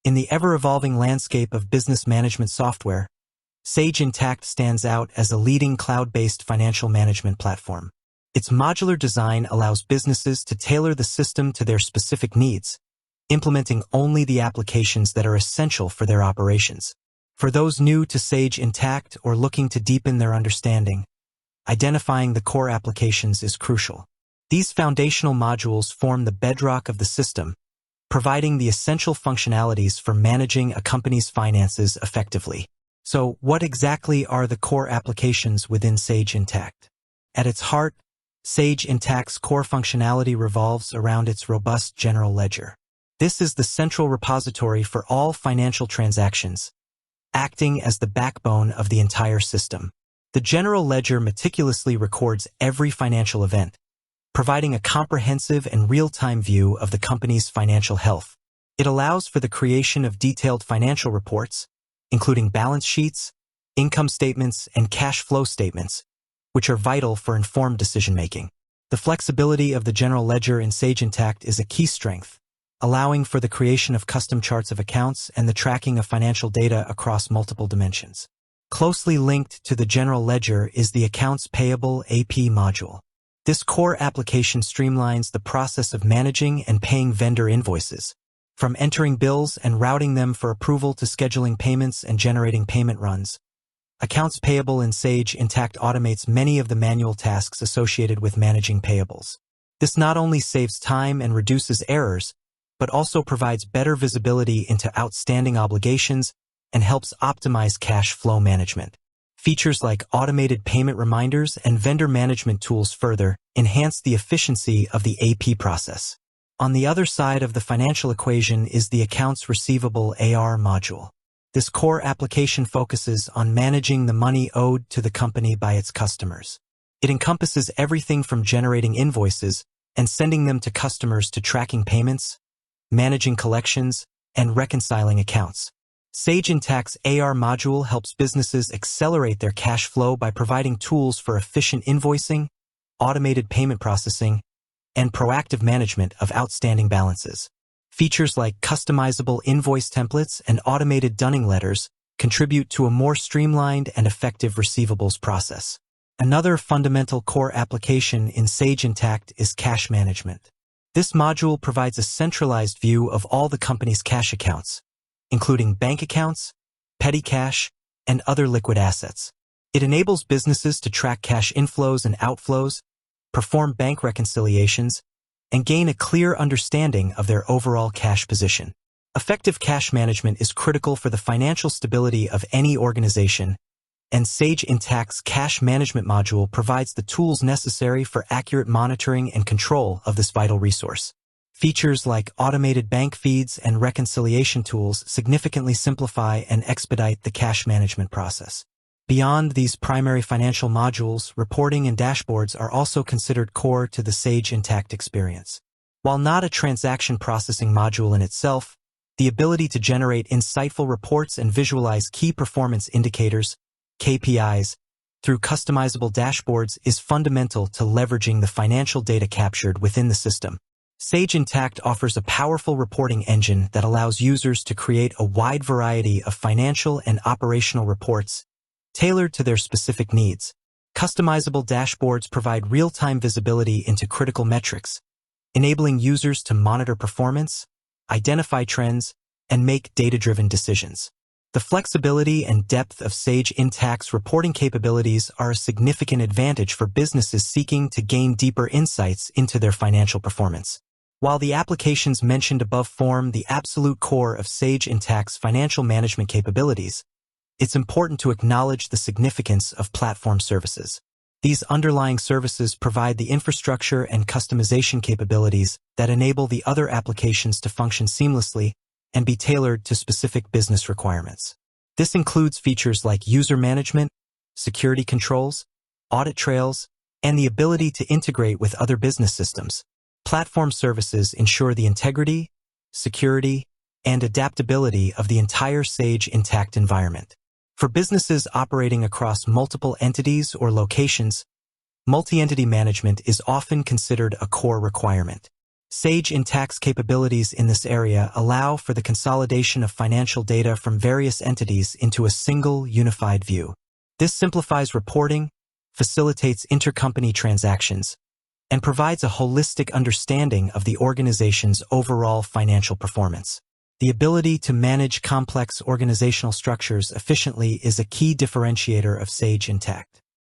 In the ever-evolving landscape of business management software, Sage Intacct stands out as a leading cloud-based financial management platform. Its modular design allows businesses to tailor the system to their specific needs, implementing only the applications that are essential for their operations. For those new to Sage Intacct or looking to deepen their understanding, identifying the core applications is crucial. These foundational modules form the bedrock of the system, providing the essential functionalities for managing a company's finances effectively. So, what exactly are the core applications within Sage Intacct? At its heart, Sage Intacct's core functionality revolves around its robust general ledger. This is the central repository for all financial transactions, acting as the backbone of the entire system. The general ledger meticulously records every financial event, providing a comprehensive and real-time view of the company's financial health. It allows for the creation of detailed financial reports, including balance sheets, income statements, and cash flow statements, which are vital for informed decision-making. The flexibility of the general ledger in Sage Intacct is a key strength, allowing for the creation of custom charts of accounts and the tracking of financial data across multiple dimensions. Closely linked to the general ledger is the Accounts Payable (AP) module. This core application streamlines the process of managing and paying vendor invoices, from entering bills and routing them for approval to scheduling payments and generating payment runs. Accounts Payable in Sage Intacct automates many of the manual tasks associated with managing payables. This not only saves time and reduces errors, but also provides better visibility into outstanding obligations and helps optimize cash flow management. Features like automated payment reminders and vendor management tools further enhance the efficiency of the AP process. On the other side of the financial equation is the Accounts Receivable (AR) module. This core application focuses on managing the money owed to the company by its customers. It encompasses everything from generating invoices and sending them to customers to tracking payments, managing collections, and reconciling accounts. Sage Intacct's AR module helps businesses accelerate their cash flow by providing tools for efficient invoicing, automated payment processing, and proactive management of outstanding balances. Features like customizable invoice templates and automated dunning letters contribute to a more streamlined and effective receivables process. Another fundamental core application in Sage Intacct is cash management. This module provides a centralized view of all the company's cash accounts, including bank accounts, petty cash, and other liquid assets. It enables businesses to track cash inflows and outflows, perform bank reconciliations, and gain a clear understanding of their overall cash position. Effective cash management is critical for the financial stability of any organization, and Sage Intacct's cash management module provides the tools necessary for accurate monitoring and control of this vital resource. Features like automated bank feeds and reconciliation tools significantly simplify and expedite the cash management process. Beyond these primary financial modules, reporting and dashboards are also considered core to the Sage Intacct experience. While not a transaction processing module in itself, the ability to generate insightful reports and visualize key performance indicators, KPIs, through customizable dashboards is fundamental to leveraging the financial data captured within the system. Sage Intacct offers a powerful reporting engine that allows users to create a wide variety of financial and operational reports tailored to their specific needs. Customizable dashboards provide real-time visibility into critical metrics, enabling users to monitor performance, identify trends, and make data-driven decisions. The flexibility and depth of Sage Intacct's reporting capabilities are a significant advantage for businesses seeking to gain deeper insights into their financial performance. While the applications mentioned above form the absolute core of Sage Intacct's financial management capabilities, it's important to acknowledge the significance of platform services. These underlying services provide the infrastructure and customization capabilities that enable the other applications to function seamlessly and be tailored to specific business requirements. This includes features like user management, security controls, audit trails, and the ability to integrate with other business systems. Platform services ensure the integrity, security, and adaptability of the entire Sage Intacct environment. For businesses operating across multiple entities or locations, multi-entity management is often considered a core requirement. Sage Intacct's capabilities in this area allow for the consolidation of financial data from various entities into a single, unified view. This simplifies reporting, facilitates intercompany transactions, and provides a holistic understanding of the organization's overall financial performance. The ability to manage complex organizational structures efficiently is a key differentiator of Sage Intacct.